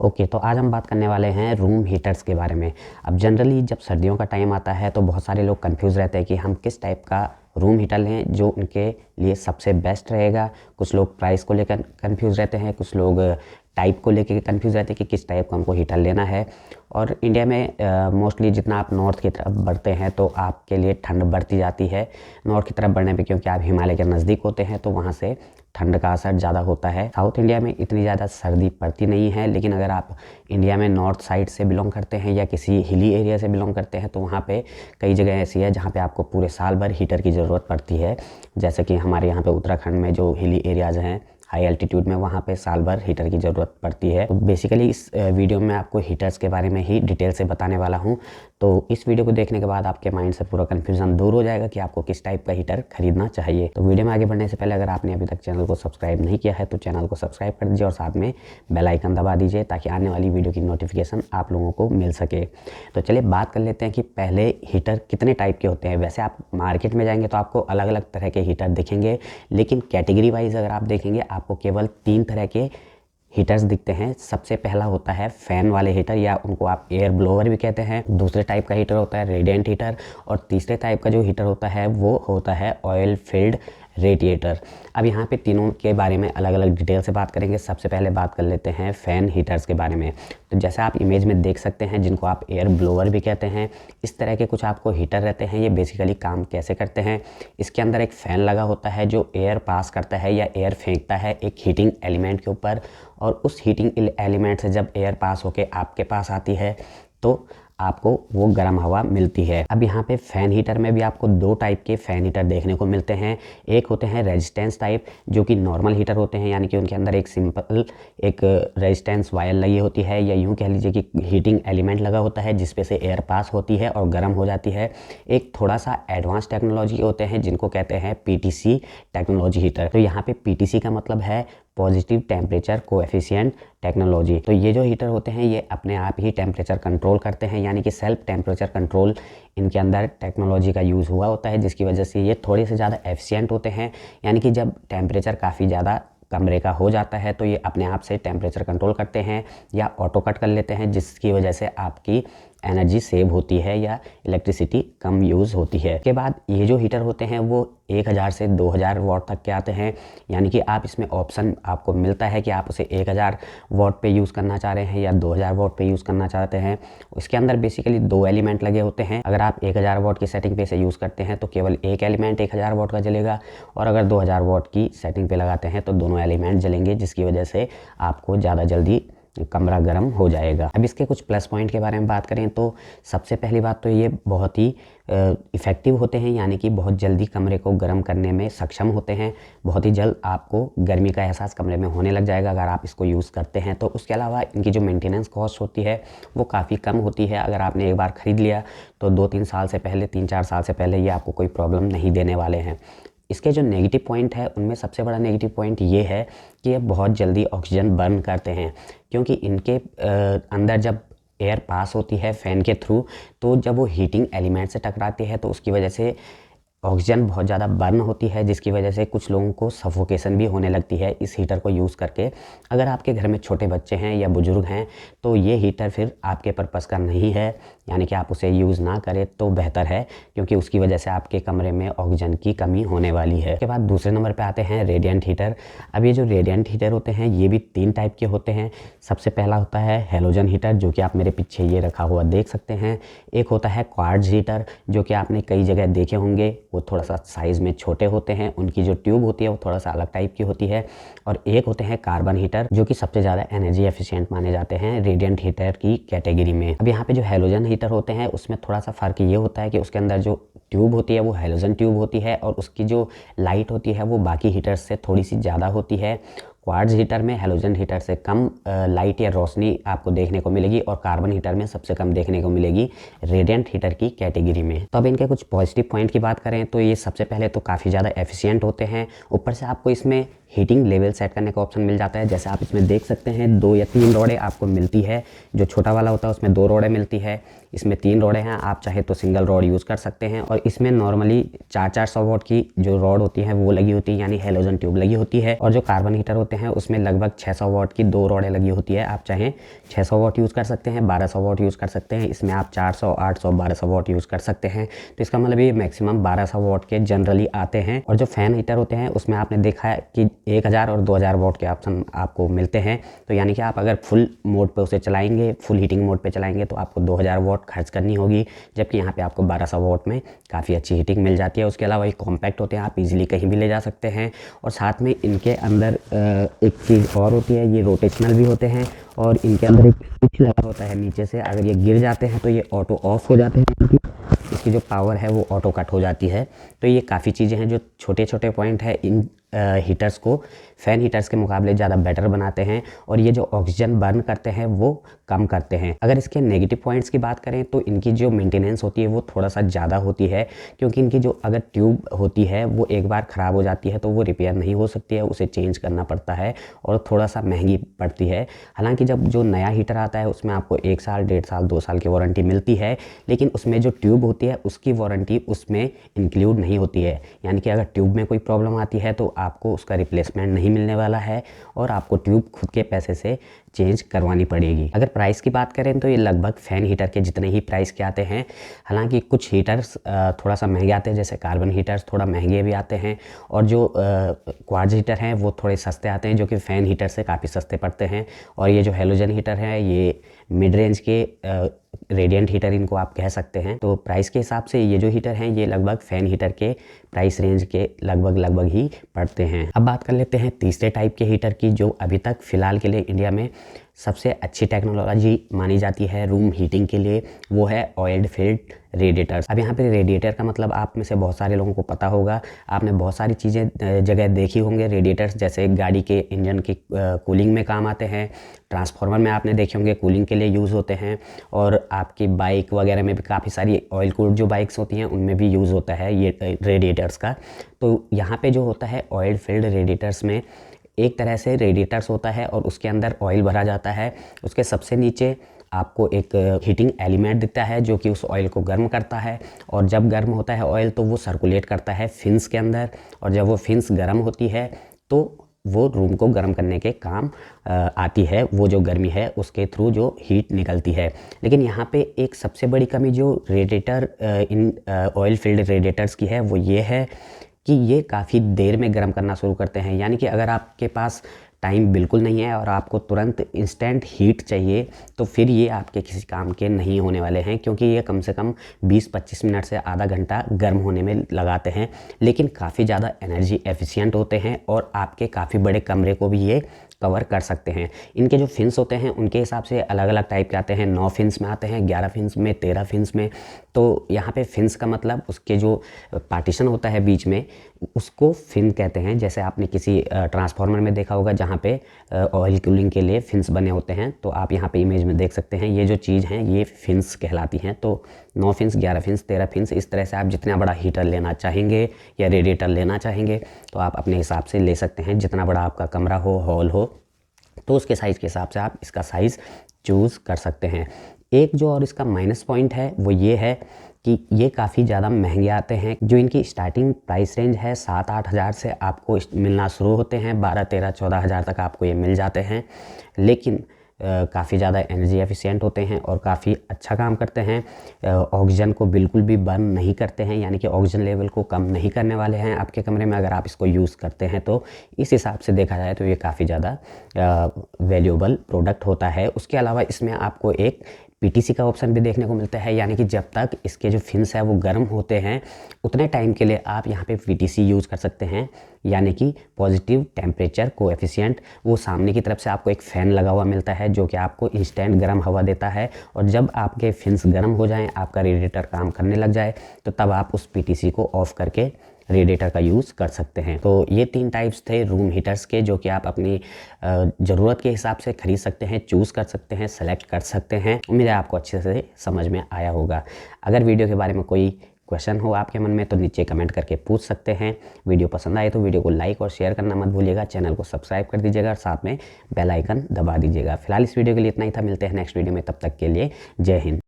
Okay, तो आज हम बात करने वाले हैं रूम हीटर्स के बारे में। अब जनरली जब सर्दियों का टाइम आता है तो बहुत सारे लोग कंफ्यूज रहते हैं कि हम किस टाइप का रूम हीटर लें जो उनके लिए सबसे बेस्ट रहेगा। कुछ लोग प्राइस को लेकर कंफ्यूज रहते हैं, कुछ लोग टाइप को लेकर कंफ्यूज रहते हैं कि किस टाइप का उनको हीटर लेना है। और इंडिया में मोस्टली जितना आप नॉर्थ की तरफ बढ़ते हैं तो आपके लिए ठंड बढ़ती जाती है। नॉर्थ की तरफ बढ़ने पे क्योंकि आप हिमालय के नज़दीक होते हैं तो वहाँ से ठंड का असर ज़्यादा होता है। साउथ इंडिया में इतनी ज़्यादा सर्दी पड़ती नहीं है, लेकिन अगर आप इंडिया में नॉर्थ साइड से बिलोंग करते हैं या किसी हिली एरिया से बिलोंग करते हैं तो वहाँ पे कई जगह ऐसी है जहाँ पे आपको पूरे साल भर हीटर की ज़रूरत पड़ती है। जैसे कि हमारे यहाँ पे उत्तराखंड में जो हिली एरियाज़ हैं हाई एल्टीट्यूड में, वहाँ पे साल भर हीटर की ज़रूरत पड़ती है। तो बेसिकली इस वीडियो में आपको हीटर्स के बारे में ही डिटेल से बताने वाला हूँ। तो इस वीडियो को देखने के बाद आपके माइंड से पूरा कन्फ्यूज़न दूर हो जाएगा कि आपको किस टाइप का हीटर खरीदना चाहिए। तो वीडियो में आगे बढ़ने से पहले अगर आपने अभी तक चैनल को सब्सक्राइब नहीं किया है तो चैनल को सब्सक्राइब कर दीजिए और साथ में बेल आइकन दबा दीजिए ताकि आने वाली वीडियो की नोटिफिकेशन आप लोगों को मिल सके। तो चलिए बात कर लेते हैं कि पहले हीटर कितने टाइप के होते हैं। वैसे आप मार्केट में जाएंगे तो आपको अलग अलग तरह के हीटर दिखेंगे, लेकिन कैटेगरी वाइज अगर आप देखेंगे आपको केवल 3 तरह के हीटर्स दिखते हैं। सबसे पहला होता है फ़ैन वाले हीटर, या उनको आप एयर ब्लोअर भी कहते हैं। दूसरे टाइप का हीटर होता है रेडिएंट हीटर, और तीसरे टाइप का जो हीटर होता है वो होता है ऑयल फिल्ड रेडिएटर। अब यहाँ पे तीनों के बारे में अलग अलग डिटेल से बात करेंगे। सबसे पहले बात कर लेते हैं फ़ैन हीटर्स के बारे में। तो जैसा आप इमेज में देख सकते हैं, जिनको आप एयर ब्लोअर भी कहते हैं, इस तरह के कुछ आपको हीटर रहते हैं। ये बेसिकली काम कैसे करते हैं, इसके अंदर एक फ़ैन लगा होता है जो एयर पास करता है या एयर फेंकता है एक हीटिंग एलिमेंट के ऊपर, और उस हीटिंग एलिमेंट से जब एयर पास होके आपके पास आती है तो आपको वो गर्म हवा मिलती है। अब यहाँ पे फ़ैन हीटर में भी आपको 2 टाइप के फ़ैन हीटर देखने को मिलते हैं। एक होते हैं रेजिस्टेंस टाइप, जो कि नॉर्मल हीटर होते हैं, यानी कि उनके अंदर एक सिंपल एक रेजिस्टेंस वायर लगी होती है, या यूँ कह लीजिए कि हीटिंग एलिमेंट लगा होता है जिसपे से एयर पास होती है और गर्म हो जाती है। एक थोड़ा सा एडवांस टेक्नोलॉजी होते हैं जिनको कहते हैं PTC टेक्नोलॉजी हीटर। तो यहाँ पे PTC का मतलब है पॉजिटिव टेम्परेचर कोएफिशिएंट टेक्नोलॉजी। तो ये जो हीटर होते हैं ये अपने आप ही टेम्परेचर कंट्रोल करते हैं, यानी कि सेल्फ टेम्परेचर कंट्रोल इनके अंदर टेक्नोलॉजी का यूज़ हुआ होता है, जिसकी वजह से ये थोड़े से ज़्यादा एफिशिएंट होते हैं। यानी कि जब टेम्परेचर काफ़ी ज़्यादा कमरे का हो जाता है तो ये अपने आप से टेम्परेचर कंट्रोल करते हैं या ऑटो कट कर लेते हैं, जिसकी वजह से आपकी एनर्जी सेव होती है या इलेक्ट्रिसिटी कम यूज़ होती है। उसके बाद ये जो हीटर होते हैं वो 1000 से 2000 वाट तक के आते हैं, यानी कि आप इसमें ऑप्शन आपको मिलता है कि आप उसे 1000 वाट पे यूज़ करना चाह रहे हैं या 2000 वाट पे यूज़ करना चाहते हैं। इसके अंदर बेसिकली 2 एलिमेंट लगे होते हैं। अगर आप 1000 वाट की सेटिंग पे इसे यूज़ करते हैं तो केवल एक एलिमेंट 1000 वाट का जलेगा, और अगर 2000 वाट की सेटिंग पे लगाते हैं तो दोनों एलिमेंट जलेंगे, जिसकी वजह से आपको ज़्यादा जल्दी कमरा गर्म हो जाएगा। अब इसके कुछ प्लस पॉइंट के बारे में बात करें तो सबसे पहली बात तो ये बहुत ही इफ़ेक्टिव होते हैं, यानी कि बहुत जल्दी कमरे को गर्म करने में सक्षम होते हैं। बहुत ही जल्द आपको गर्मी का एहसास कमरे में होने लग जाएगा अगर आप इसको यूज़ करते हैं तो। उसके अलावा इनकी जो मेंटेनेंस कॉस्ट होती है वो काफ़ी कम होती है। अगर आपने एक बार ख़रीद लिया तो 2-3 साल से पहले, 3-4 साल से पहले ये आपको कोई प्रॉब्लम नहीं देने वाले हैं। इसके जो नेगेटिव पॉइंट है उनमें सबसे बड़ा नेगेटिव पॉइंट ये है कि ये बहुत जल्दी ऑक्सीजन बर्न करते हैं, क्योंकि इनके अंदर जब एयर पास होती है फ़ैन के थ्रू तो जब वो हीटिंग एलिमेंट से टकराती है तो उसकी वजह से ऑक्सीजन बहुत ज़्यादा बर्न होती है, जिसकी वजह से कुछ लोगों को सफोकेशन भी होने लगती है इस हीटर को यूज़ करके। अगर आपके घर में छोटे बच्चे हैं या बुज़ुर्ग हैं तो ये हीटर फिर आपके पर्पज़ का नहीं है, यानी कि आप उसे यूज़ ना करें तो बेहतर है, क्योंकि उसकी वजह से आपके कमरे में ऑक्सीजन की कमी होने वाली है। उसके बाद दूसरे नंबर पे आते हैं रेडिएंट हीटर। अब ये जो रेडिएंट हीटर होते हैं ये भी 3 टाइप के होते हैं। सबसे पहला होता है हैलोजन हीटर, जो कि आप मेरे पीछे ये रखा हुआ देख सकते हैं। एक होता है क्वार्ट्ज हीटर, जो कि आपने कई जगह देखे होंगे। वो थोड़ा सा साइज़ में छोटे होते हैं, उनकी जो ट्यूब होती है वो थोड़ा सा अलग टाइप की होती है। और एक होते हैं कार्बन हीटर, जो कि सबसे ज़्यादा एनर्जी एफिशिएंट माने जाते हैं रेडिएंट हीटर की कैटेगरी में। अब यहाँ पे जो हैलोजन हीटर होते हैं उसमें थोड़ा सा फ़र्क ये होता है कि उसके अंदर जो ट्यूब होती है वो हैलोजन ट्यूब होती है, और उसकी जो लाइट होती है वो बाकी हीटर्स से थोड़ी सी ज़्यादा होती है। क्वार्ट्ज हीटर में हैलोजन हीटर से कम लाइट या रोशनी आपको देखने को मिलेगी, और कार्बन हीटर में सबसे कम देखने को मिलेगी रेडिएंट हीटर की कैटेगरी में। तो अब इनके कुछ पॉजिटिव पॉइंट की बात करें तो ये सबसे पहले तो काफ़ी ज़्यादा एफिशिएंट होते हैं। ऊपर से आपको इसमें हीटिंग लेवल सेट करने का ऑप्शन मिल जाता है। जैसे आप इसमें देख सकते हैं 2 या 3 रॉडें आपको मिलती है। जो छोटा वाला होता है उसमें 2 रॉडें मिलती है। इसमें 3 रॉडें हैं, आप चाहे तो सिंगल रॉड यूज़ कर सकते हैं। और इसमें नॉर्मली 400 वॉट की जो रॉड होती है वो लगी होती है, यानी हेलोजन ट्यूब लगी होती है। और जो कार्बन हीटर होते हैं उसमें लगभग 600 वॉट की 2 रॉडें लगी होती है। आप चाहें 600 वॉट यूज़ कर सकते हैं, 1200 वॉट यूज़ कर सकते हैं। इसमें आप 400, 800, 1200 वॉट यूज़ कर सकते हैं। तो इसका मतलब ये मैक्सिमम 1200 वॉट के जनरली आते हैं। और जो फैन हीटर होते हैं उसमें आपने देखा है कि 1000 और 2000 वॉट के ऑप्शन आपको मिलते हैं। तो यानी कि आप अगर फुल मोड पे उसे चलाएंगे, फुल हीटिंग मोड पे चलाएंगे तो आपको 2000 वॉट खर्च करनी होगी, जबकि यहाँ पे आपको 1200 वॉट में काफ़ी अच्छी हीटिंग मिल जाती है। उसके अलावा ये कॉम्पैक्ट होते हैं, आप इजीली कहीं भी ले जा सकते हैं। और साथ में इनके अंदर एक चीज़ और होती है, ये रोटेशनल भी होते हैं और इनके अंदर एक स्विच लगा होता है नीचे से। अगर ये गिर जाते हैं तो ये ऑटो ऑफ हो जाते हैं, इसकी जो पावर है वो ऑटो कट हो जाती है। तो ये काफ़ी चीज़ें हैं जो छोटे छोटे पॉइंट है इन हीटर्स को फ़ैन हीटर्स के मुकाबले ज़्यादा बेटर बनाते हैं। और ये जो ऑक्सीजन बर्न करते हैं वो कम करते हैं। अगर इसके नेगेटिव पॉइंट्स की बात करें तो इनकी जो मेंटेनेंस होती है वो थोड़ा सा ज़्यादा होती है, क्योंकि इनकी जो अगर ट्यूब होती है वो एक बार ख़राब हो जाती है तो वो रिपेयर नहीं हो सकती है, उसे चेंज करना पड़ता है और थोड़ा सा महंगी पड़ती है। हालांकि जब जो नया हीटर आता है उसमें आपको 1 साल, 1.5 साल, 2 साल की वारंटी मिलती है, लेकिन उसमें जो ट्यूब होती है उसकी वारंटी उसमें इंक्लूड नहीं होती है। यानी कि अगर ट्यूब में कोई प्रॉब्लम आती है तो आपको उसका रिप्लेसमेंट नहीं मिलने वाला है और आपको ट्यूब खुद के पैसे से चेंज करवानी पड़ेगी। अगर प्राइस की बात करें तो ये लगभग फ़ैन हीटर के जितने ही प्राइस के आते हैं। हालांकि कुछ हीटर्स थोड़ा सा महंगे आते हैं, जैसे कार्बन हीटर्स थोड़ा महंगे भी आते हैं, और जो क्वार्ट्ज हीटर हैं वो थोड़े सस्ते आते हैं, जो कि फ़ैन हीटर से काफ़ी सस्ते पड़ते हैं। और ये जो हेलोजन हीटर है ये मिड रेंज के रेडिएंट हीटर इनको आप कह सकते हैं। तो प्राइस के हिसाब से ये जो हीटर हैं ये लगभग फ़ैन हीटर के प्राइस रेंज के लगभग ही पड़ते हैं। अब बात कर लेते हैं तीसरे टाइप के हीटर की, जो अभी तक फ़िलहाल के लिए इंडिया में सबसे अच्छी टेक्नोलॉजी मानी जाती है रूम हीटिंग के लिए, वो है ऑयल फिल्ड रेडिएटर्स। अब यहाँ पे रेडिएटर का मतलब आप में से बहुत सारे लोगों को पता होगा, आपने बहुत सारी चीज़ें जगह देखी होंगे रेडिएटर्स, जैसे गाड़ी के इंजन की कूलिंग में काम आते हैं, ट्रांसफार्मर में आपने देखे होंगे कूलिंग के लिए यूज़ होते हैं, और आपकी बाइक वगैरह में भी काफ़ी सारी ऑयल कूल्ड जो बाइक्स होती हैं उनमें भी यूज़ होता है ये रेडिएटर्स का। तो यहाँ पे जो होता है ऑयल फिल्ड रेडिएटर्स में एक तरह से रेडिएटर्स होता है और उसके अंदर ऑयल भरा जाता है। उसके सबसे नीचे आपको एक हीटिंग एलिमेंट दिखता है जो कि उस ऑयल को गर्म करता है, और जब गर्म होता है ऑयल तो वो सर्कुलेट करता है फिन्स के अंदर, और जब वो फिन्स गर्म होती है तो वो रूम को गर्म करने के काम आती है। वो जो गर्मी है उसके थ्रू जो हीट निकलती है। लेकिन यहाँ पे एक सबसे बड़ी कमी जो radiator in oil field radiators की है वो ये है कि ये काफ़ी देर में गर्म करना शुरू करते हैं। यानी कि अगर आपके पास टाइम बिल्कुल नहीं है और आपको तुरंत इंस्टेंट हीट चाहिए तो फिर ये आपके किसी काम के नहीं होने वाले हैं, क्योंकि ये कम से कम 20-25 मिनट से आधा घंटा गर्म होने में लगाते हैं, लेकिन काफ़ी ज़्यादा एनर्जी एफिशिएंट होते हैं और आपके काफ़ी बड़े कमरे को भी ये कवर कर सकते हैं। इनके जो फिन्स होते हैं उनके हिसाब से अलग अलग टाइप के आते हैं, 9 फिन्स में आते हैं, 11 फिन्स में, 13 फिन्स में। तो यहाँ पे फिन्स का मतलब उसके जो पार्टीशन होता है बीच में उसको फिन कहते हैं। जैसे आपने किसी ट्रांसफार्मर में देखा होगा जहाँ पे ऑयल कूलिंग के लिए फिन्स बने होते हैं, तो आप यहाँ पे इमेज में देख सकते हैं ये जो चीज़ हैं ये फिन्स कहलाती हैं। तो 9 फिन्स, 11 फिन्स, 13 फिन्स, इस तरह से आप जितना बड़ा हीटर लेना चाहेंगे या रेडिएटर लेना चाहेंगे तो आप अपने हिसाब से ले सकते हैं। जितना बड़ा आपका कमरा हो, हॉल हो, तो उसके साइज़ के हिसाब से आप इसका साइज़ चूज़ कर सकते हैं। एक जो और इसका माइनस पॉइंट है वो ये है कि ये काफ़ी ज़्यादा महंगे आते हैं। जो इनकी स्टार्टिंग प्राइस रेंज है 7-8 हज़ार से आपको मिलना शुरू होते हैं, 12-13-14 हज़ार तक आपको ये मिल जाते हैं। लेकिन काफ़ी ज़्यादा एनर्जी एफिशिएंट होते हैं और काफ़ी अच्छा काम करते हैं। ऑक्सीजन को बिल्कुल भी बर्न नहीं करते हैं, यानी कि ऑक्सीजन लेवल को कम नहीं करने वाले हैं आपके कमरे में अगर आप इसको यूज़ करते हैं। तो इस हिसाब से देखा जाए तो ये काफ़ी ज़्यादा वैल्यूएबल प्रोडक्ट होता है। उसके अलावा इसमें आपको एक पीटीसी का ऑप्शन भी देखने को मिलता है, यानी कि जब तक इसके जो फिन्स है वो गर्म होते हैं उतने टाइम के लिए आप यहाँ पे पीटीसी यूज़ कर सकते हैं, यानी कि पॉजिटिव टेम्परेचर कोएफिशिएंट। वो सामने की तरफ से आपको एक फ़ैन लगा हुआ मिलता है जो कि आपको इंस्टेंट गर्म हवा देता है, और जब आपके फिन्स गर्म हो जाएं, आपका रेडिएटर काम करने लग जाए, तो तब आप उस पीटीसी को ऑफ़ करके रेडिएटर का यूज़ कर सकते हैं। तो ये 3 टाइप्स थे रूम हीटर्स के, जो कि आप अपनी ज़रूरत के हिसाब से ख़रीद सकते हैं, चूज़ कर सकते हैं, सेलेक्ट कर सकते हैं। उम्मीद है आपको अच्छे से समझ में आया होगा। अगर वीडियो के बारे में कोई क्वेश्चन हो आपके मन में तो नीचे कमेंट करके पूछ सकते हैं। वीडियो पसंद आए तो वीडियो को लाइक और शेयर करना मत भूलिएगा, चैनल को सब्सक्राइब कर दीजिएगा और साथ में बेल आइकन दबा दीजिएगा। फिलहाल इस वीडियो के लिए इतना ही था, मिलते हैं नेक्स्ट वीडियो में, तब तक के लिए जय हिंद।